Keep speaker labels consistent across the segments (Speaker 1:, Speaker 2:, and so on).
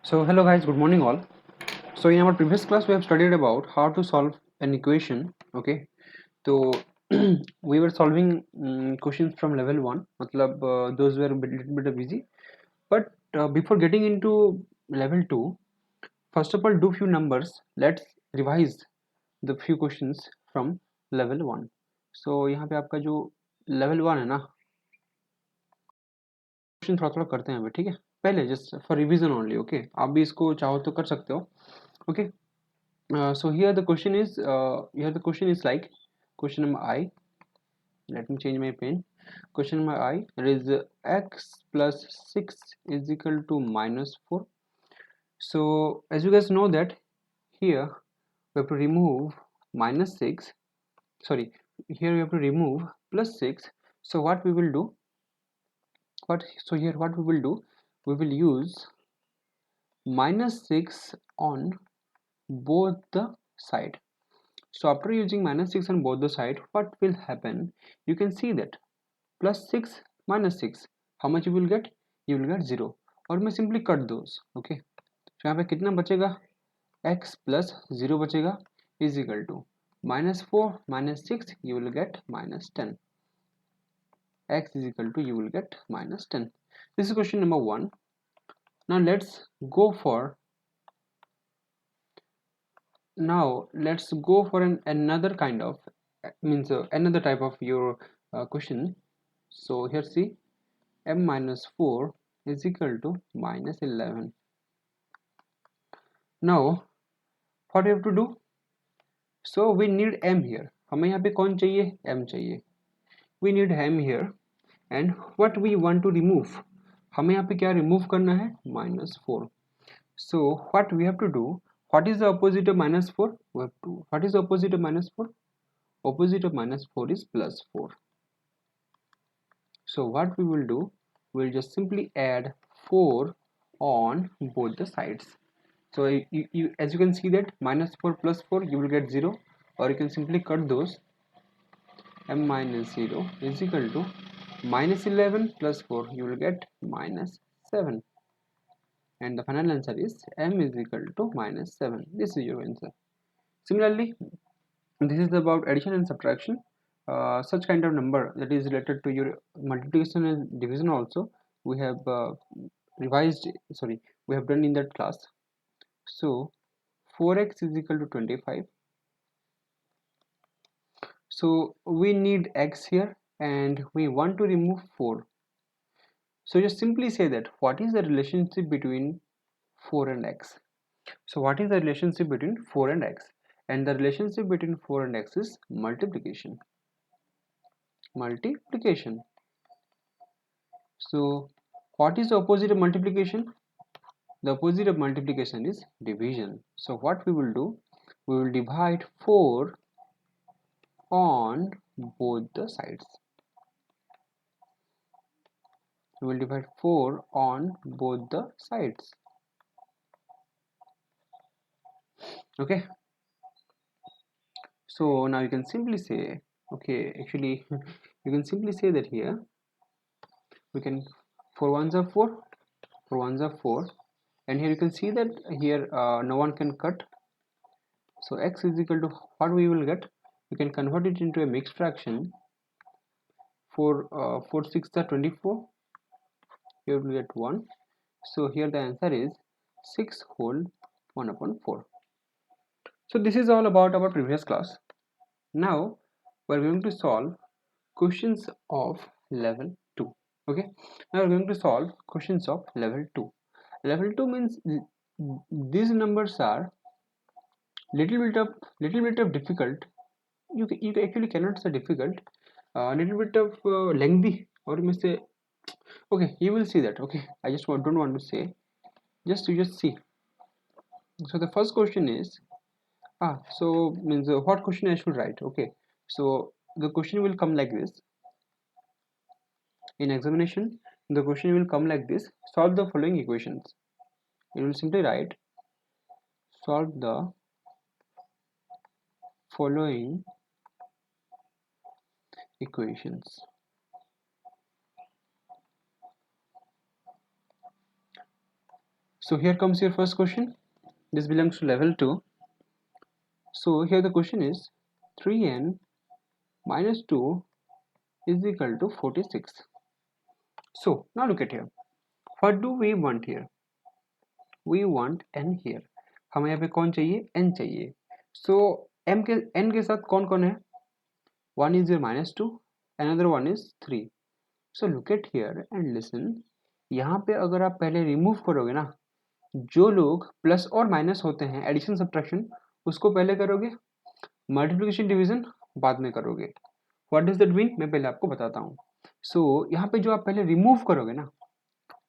Speaker 1: So hello guys, good morning all. So in our previous class we have studied about how to solve an equation. Okay, so we were solving questions from level 1. मतलब those were a little bit of easy. But before getting into level 2, first of all do few numbers. Let's revise the few questions from level 1. So यहाँ पे आपका जो level 1 है ना, question थोड़ा थोड़ा करते हैं अभी, ठीक है? पहले just for revision only. Okay, आप भी इसको चाहो तो कर सकते हो. Okay. So here the question is like question number I. Let me change my pen. Question number I. There is x plus 6 is equal to minus 4. So as you guys know that here we have to remove minus 6. Sorry, here we have to remove plus 6. So what we will do? What we will do? We will use minus 6 on both the side. So after using minus 6 on both the side, what will happen? You can see that plus 6 minus 6, how much you will get? You will get 0. और मैं simply cut those. Okay, so यहाँ पे कितना बचेगा? x plus 0 बचेगा is equal to minus 4 minus 6, you will get minus 10. X is equal to, you will get minus 10. This is question number 1. Now let's go for another kind of another type of your question. So here see, m minus 4 is equal to minus 11. Now what we have to do? So we need m here. हमें यहाँ पे कौन चाहिए? m चाहिए. We need m here. And what we want to remove? हमें यहाँ पे क्या remove करना है? minus 4. So what we have to do? What is the opposite of minus 4? What is the opposite of minus 4? Opposite of minus 4 is plus 4. So what we will do? We'll just simply add 4 on both the sides. So as you can see that minus 4 plus 4, you will get 0, or you can simply cut those. M minus 0 is equal to minus 11 plus 4, you will get minus 7, and the final answer is m is equal to minus 7. This is your answer. Similarly, this is about addition and subtraction. Such kind of number that is related to your multiplication and division also we have we have done in that class. So 4x is equal to 25. So we need x here and we want to remove 4. So just simply say that what is the relationship between 4 and x. So what is the relationship between 4 and x? And the relationship between 4 and x is multiplication. So what is the opposite of multiplication? The opposite of multiplication is division. So what we will do? We will divide 4 on both the sides. We will divide 4 on both the sides. Okay. So now you can simply say, okay, actually you can simply say that here we can 4 ones are 4, 4 ones are 4, and here you can see that here no one can cut. So x is equal to what we will get? We can convert it into a mixed fraction. 4 6 are 24. Here we will get 1. So here the answer is 6 whole 1 upon 4. So this is all about our previous class. Now we are going to solve questions of level 2. Okay, now we are going to solve questions of level 2. Level 2 means these numbers are little bit of difficult. You actually cannot say difficult, little bit of lengthy, or you may say, okay, you will see that. Okay, I just don't want to say, just you just see. So the first question is so means what question I should write. Okay, so the question will come like this. In examination, the question will come like this: solve the following equations. You will simply write solve the following equations. So here comes your first question. This belongs to level 2. So here the question is 3n minus 2 is equal to 46. So now look at here. What do we want here? We want n here. हमें यहाँ पे कौन चाहिए? n चाहिए. So n के साथ कौन कौन है? One is your minus 2, another one is 3. So look at here and listen. यहाँ पे अगर आप पहले रिमूव करोगे ना, जो लोग प्लस और माइनस होते हैं, एडिशन सब्ट्रैक्शन, उसको पहले करोगे, मल्टीप्लिकेशन डिवीजन बाद में करोगे. What does that mean? मैं पहले आपको बताता हूँ. सो यहाँ पे जो आप पहले रिमूव करोगे ना,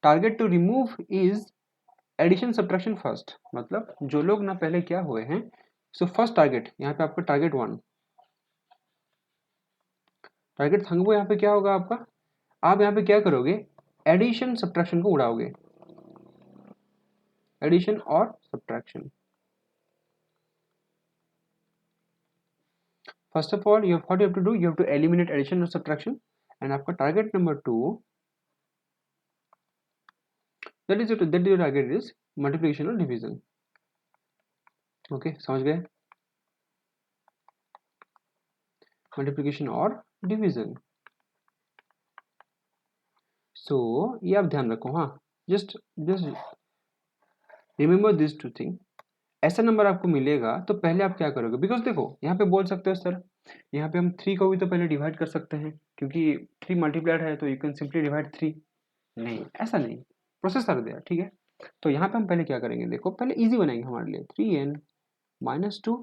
Speaker 1: target to remove is addition subtraction first. मतलब जो लोग ना पहले क्या हुए हैं, सो फर्स्ट टारगेट यहाँ पे आपका टारगेट 1, टारगेट थंगबो यहाँ पे क्या होगा आपका? आप यहाँ पे क्या करोगे? एडिशन सब्ट्रैक्शन को उड़ाओगे. एडिशन और subtraction. First of all what you have to do, you have to eliminate addition और सब्ट्रैक्शन. एंड आपका target number 2, that is your target is multiplication और डिवीजन. ओके, समझ गए? मल्टीप्लिकेशन और डिवीजन. सो ये आप ध्यान रखो. हाँ, just remember this two thing. ऐसा नंबर आपको मिलेगा तो पहले आप क्या करोगे? बिकॉज देखो यहाँ पे बोल सकते हो सर यहाँ पे हम 3 को भी तो पहले डिवाइड कर सकते हैं, क्योंकि 3 मल्टीप्लाइड है तो यू कैन सिंपली डिवाइड 3. नहीं, ऐसा नहीं, प्रोसेस कर दिया. ठीक है, तो यहाँ पे हम पहले क्या करेंगे? देखो पहले इजी बनाएंगे हमारे लिए. 3n minus 2.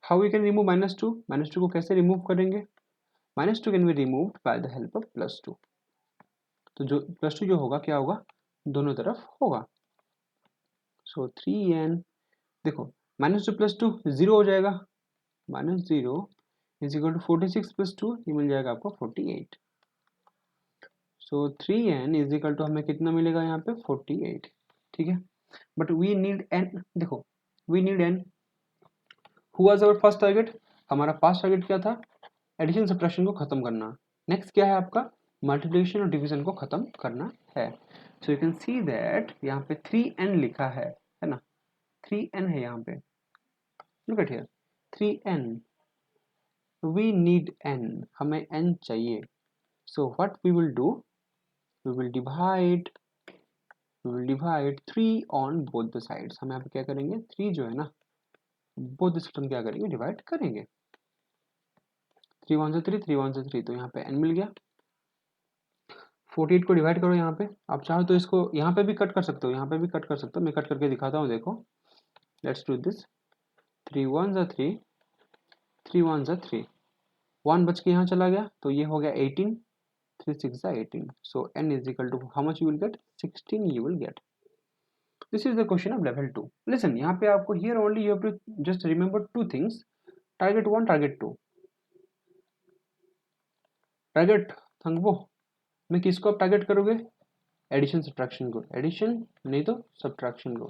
Speaker 1: How we can remove minus two? Minus two को कैसे रिमूव करेंगे? Minus two can be removed by the help of plus 2. तो जो प्लस 2 जो होगा क्या होगा? दोनों तरफ होगा. सो 3n, देखो माइनस 2 प्लस 2 जीरो हो जाएगा. Minus 0 is equal to 46 plus 2, ये मिल जाएगा आपको 48. सो 3n इज इक्वल टू हमें कितना मिलेगा यहाँ पे? 48. ठीक है, बट वी नीड n. देखो we need n. Who was our first target? हमारा फर्स्ट टारगेट क्या था? एडिशन सब्ट्रैक्शन को खत्म करना. नेक्स्ट क्या है आपका? मल्टीप्लिकेशन और डिवीजन को खत्म करना है. So you can see that यहाँ पे 3n लिखा है ना? 3n है यहाँ पे. Look at here, 3n. We need n, हमें n चाहिए. So what we will do, we will divide 3 on both the sides. हम यहाँ पे क्या करेंगे? 3 जो है ना, बोथ द साइड हम क्या करेंगे? डिवाइड करेंगे. 3 1 से 3, 3 1 से 3, तो यहाँ पे n मिल गया. 48 को डिवाइड करो यहाँ पे. आप चाहो तो इसको यहाँ पे भी कट कर सकते हो, यहाँ पे भी कट कर सकते हो. मैं कट करके दिखाता हूँ. देखो, लेट्स डू दिस. 3 1 जा 3, 3 1 जा 3, 1 बच के यहाँ चला गया तो ये हो गया 18. 3 6 जा 18. So n is equal to how much you will get? 16 you will get. This is the question of level 2. Listen, यहाँ पे आपको here only you have to just remember two things. Target 1, target 2. Target थंगबो में किसको आप target करोगे? Addition subtraction को. Addition नहीं तो सब्ट्रैक्शन को.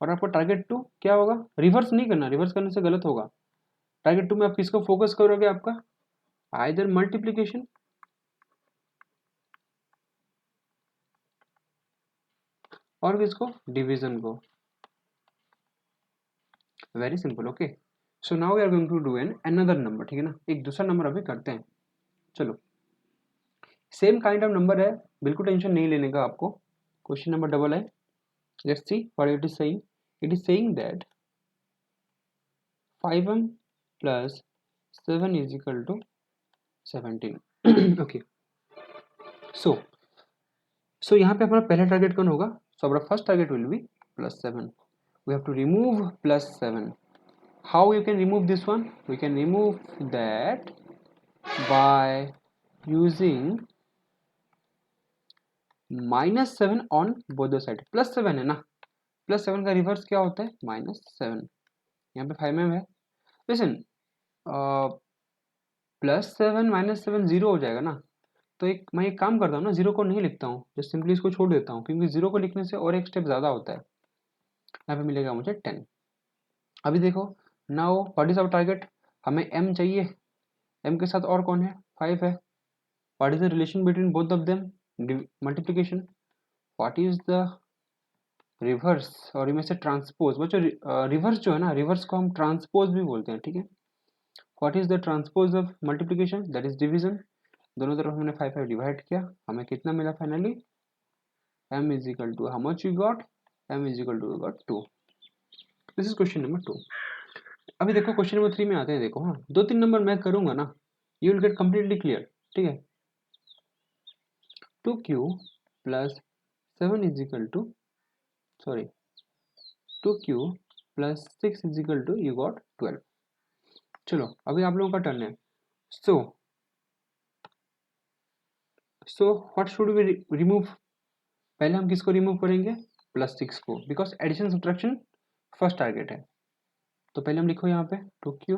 Speaker 1: और आपको टारगेट 2 क्या होगा? रिवर्स नहीं करना, रिवर्स करने से गलत होगा. टारगेट 2 में आप किसको फोकस करोगे? आपका आइदर मल्टीप्लिकेशन और किसको? डिवीजन को. Very simple. Okay, so now we are going to do an another number. ठीक है ना, एक दूसरा नंबर अभी करते हैं. चलो, सेम काइंड ऑफ नंबर है, बिल्कुल टेंशन नहीं लेने का आपको. क्वेश्चन नंबर डबल है. Let's see what it is saying. It is saying that 5m plus 7 is equal to 17. Okay, so यहाँ पे हमारा पहला टारगेट कौन होगा? सो हमारा first target will be +7. we have to remove +7. how you can remove this one? we can remove that by using -7 on both the side. +7 है ना, +7 का रिवर्स क्या होता है? -7. यहाँ पे 5m है. लिसन, +7 -7 0 हो जाएगा ना. तो मैं एक काम करता हूँ ना, 0 को नहीं लिखता हूँ, जस्ट सिंपली इसको छोड़ देता हूँ, क्योंकि 0 को लिखने से और एक स्टेप ज़्यादा होता है. यहाँ पे मिलेगा मुझे 10. अभी देखो, now what is our target? हमें m चाहिए. m के साथ और कौन है? 5 है. What is the relation between both of them? Multiplication. What is the reverse, और इनमें से ट्रांसपोज, बच्चों रिवर्स जो है ना, रिवर्स को हम ट्रांसपोज भी बोलते हैं, ठीक है। What is the transpose of multiplication, that is division. दोनों तरफ हमने 5 5 डिवाइड किया, हमें कितना मिला finally, m is equal to how much you got, m is equal to got 2। This is question number 2। अभी देखो क्वेश्चन नंबर 3 में आते हैं, देखो हाँ 2-3 नंबर मैं करूंगा ना, you will get completely clear, ठीक है। 2q plus 7 is equal to, sorry 2q plus 6 is equal to you got 12। चलो अभी आप लोगों का टर्न है। So what should we remove, पहले हम किसको रिमूव करेंगे, प्लस 6 को, because addition subtraction first target है। तो पहले हम लिखो यहाँ पे 2q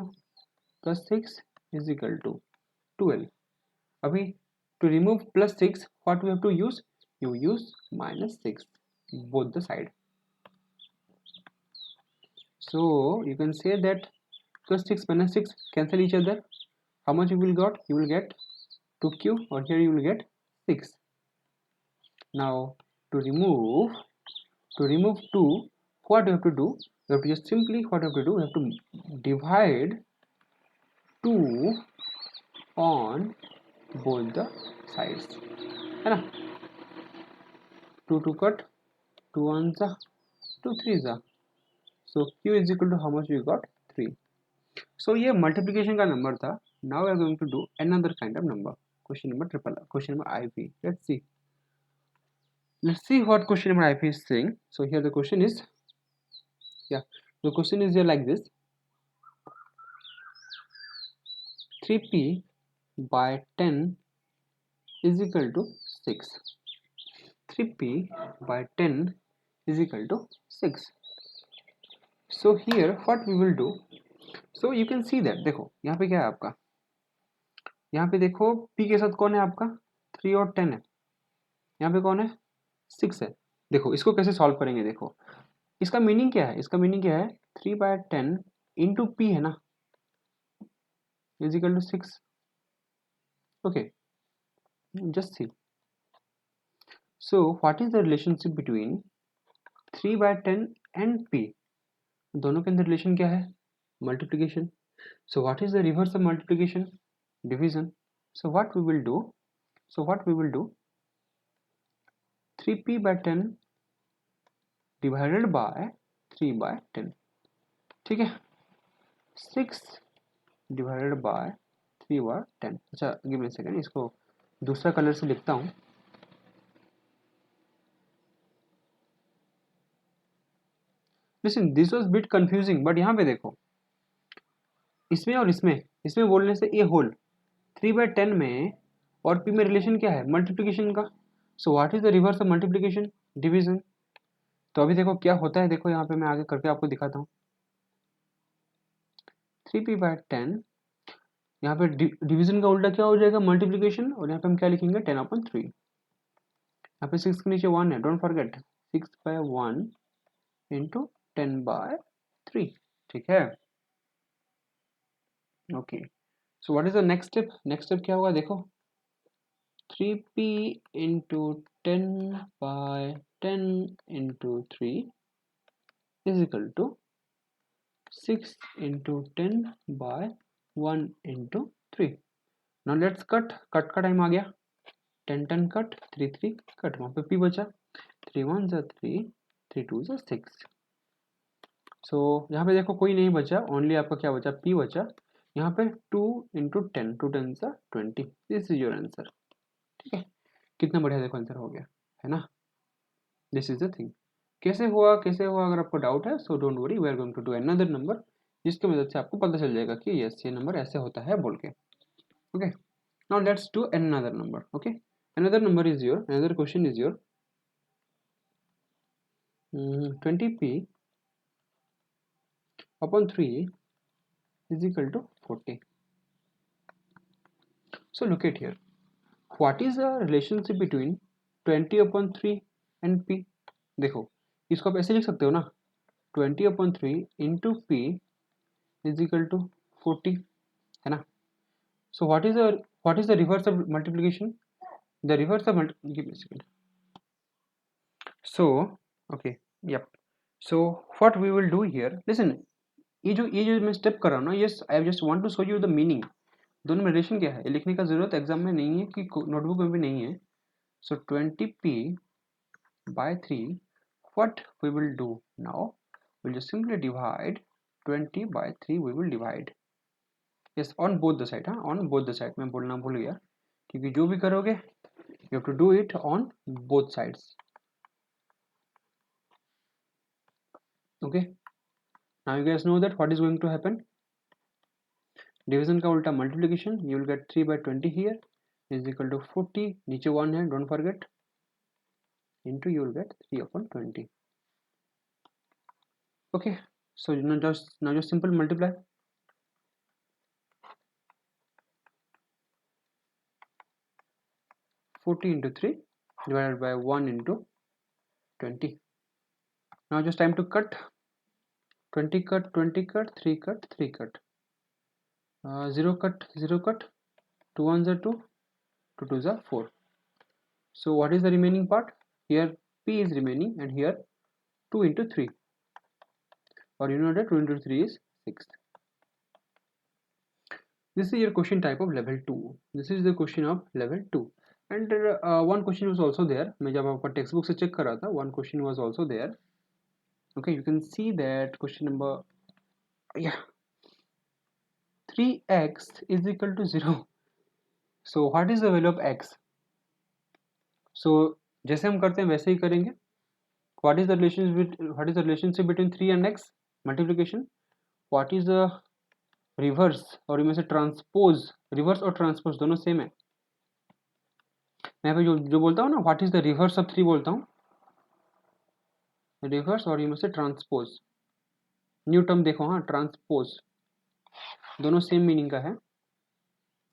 Speaker 1: plus 6 is equal to 12। अभी to remove plus 6 what we have to use, you use minus 6 both the side, so you can say that plus 6 minus 6 cancel each other, how much you will got, you will get 2q, or here you will get 6. Now to remove 2, what you have to do, you have to just simply what you have to do, you have to divide 2 on both the sides, है ना। 2 2 cut, 2 1 जा, 2 3 जा, so q is equal to how much you got, 3. so ये multiplication का number था। now we are going to do another kind of number, question number question number IP. let's see what question number IP is saying. so here the question is, the question is here like this, 3p by 10 is equal to 6. 3p by 10 is equal to 6. so here what we will do, so you can see that, देखो यहाँ पे क्या है आपका, यहाँ पे देखो p के साथ कौन है आपका, 3 और 10 है, यहाँ पे कौन है, 6 है। देखो इसको कैसे सॉल्व करेंगे, देखो इसका मीनिंग क्या है, इसका मीनिंग क्या है, 3 बाय 10 इंटू पी है ना, is equal to 6। Okay just see, so what is the relationship between 3 by 10 and p, दोनों के अंदर रिलेशन क्या है, multiplication. So what is the reverse of multiplication, division. So what we will do, 3p by 10 divided by 3 by 10, ठीक है। 6 divided by 3 by 10। अच्छा give me second, इसको दूसरा कलर से लिखता हूँ। Listen this was bit confusing, but यहाँ पे देखो इसमें और इसमें बोलने से ये होल 3 बाय 10 में और पी में रिलेशन क्या है, मल्टीप्लीकेशन का। सो what is the reverse of multiplication, division. तो अभी देखो क्या होता है, देखो यहाँ पे मैं आगे करके आपको दिखाता हूँ। 3p by 10, यहाँ पे डिवीजन का उल्टा क्या हो जाएगा, मल्टीप्लीकेशन, और यहाँ पे हम क्या लिखेंगे, 10/3। यहाँ पे 6 के नीचे 1 है, डोंट फॉरगेट 6 by 1 इंटू 10/3, ठीक है। Okay so what is the next step, next step क्या होगा, देखो 3p into 10/10 into 3 is equal to 6 into 10/1 into 3। Now let's cut का टाइम आ गया, 10 10 कट, 3 3 कट, वहाँ पे p बचा, 3 1 जा 3, 3 2 जा 6। सो यहाँ पे देखो कोई नहीं बचा, ओनली आपका क्या बचा, p बचा। यहाँ पे 2 इंटू 10, 2 10 जा 20, दिस इज योर आंसर, ठीक है। कितना बढ़िया देखो आंसर हो गया, है ना। दिस इज द थिंग, कैसे हुआ अगर आपको डाउट है, so don't worry, we are going to do another number, जिसकी मदद से आपको पता चल जाएगा कि यस ये नंबर ऐसे होता है बोल के। Okay now let's do another number. Okay another number is your, another question is your 20p upon 3 is equal to 40. So look at here, what is the relationship between 20/3 and p। देखो इसको आप ऐसे लिख सकते हो ना, 20/3 into p is equal to 40, है ना। So what is the reverse of multiplication, the reverse of give me a second, So okay, yep. So what we will do here, listen, ये जो मैं स्टेप कर रहा हूँ ना, yes I just want to show you the meaning. दोनों में relation क्या है ये लिखने का जरूरत एग्जाम में नहीं है, कि नोटबुक में भी नहीं है। सो 20p by 3, what we will do now, we'll just simply divide 20 by 3, we will divide, yes, on both the side, हाँ, on both the side, मैं बोलना भूल गया, क्योंकि जो भी करोगे you have to do it on both sides. Okay, now you guys know that what is going to happen. Division का उल्टा multiplication, you will get 3 by 20 here is equal to 40, नीचे 1 है, don't forget, into you will get 3 upon 20. Okay, so now just simple multiply. 40 into 3 divided by 1 into 20. Now just time to cut. 20 cut, 20 cut, 3 cut, 3 cut, 0 cut, 0 cut, 2 1s are 2, 2 2s are 4. So what is the remaining part? Here p is remaining, and here 2 into 3, or you know that 2 into 3 is 6. This is your question type of level 2. This is the question of level 2. And one question was also there. मैं जब आपका text book से check कर रहा था, one question was also there. Okay, you can see that question number, yeah, 3x is equal to 0. So what is the value of x? So जैसे हम करते हैं वैसे ही करेंगे. What is the relationship between 3 and x? Multiplication. What is the reverse, और इनमें से transpose, reverse और ट्रांसपोज दोनों सेम है. मैं यहाँ पे जो बोलता हूँ ना, what is the reverse of 3 बोलता हूँ, रिवर्स, और इनमें से ट्रांसपोज. न्यू टर्म देखो, हाँ, ट्रांसपोज, दोनों सेम मीनिंग का है.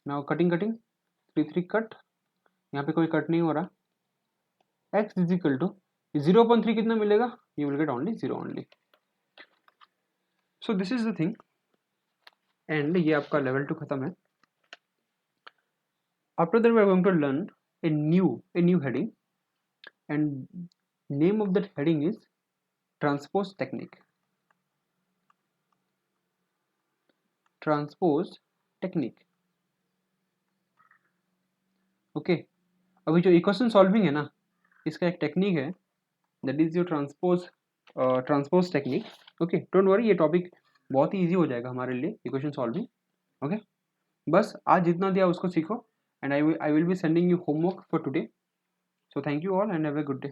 Speaker 1: नाउ कटिंग 3 कट, यहाँ पे कोई कट नहीं हो रहा. x इज इक्वल टू 0.3 कितना मिलेगा, you will get only 0 only. So this is the thing, and ये आपका लेवल 2 खत्म है. After that we are going to learn a new heading, and name of that heading is transpose technique. Transpose technique. Okay, अभी जो equation solving है ना, इसका एक टेक्निक है, that is your transpose technique. Okay, don't worry, ये topic बहुत ही easy हो जाएगा हमारे लिए, इक्वेशन सॉल्विंग. ओके, बस आज जितना दिया उसको सीखो, and I will be sending you homework for today. So thank you all and have a good day.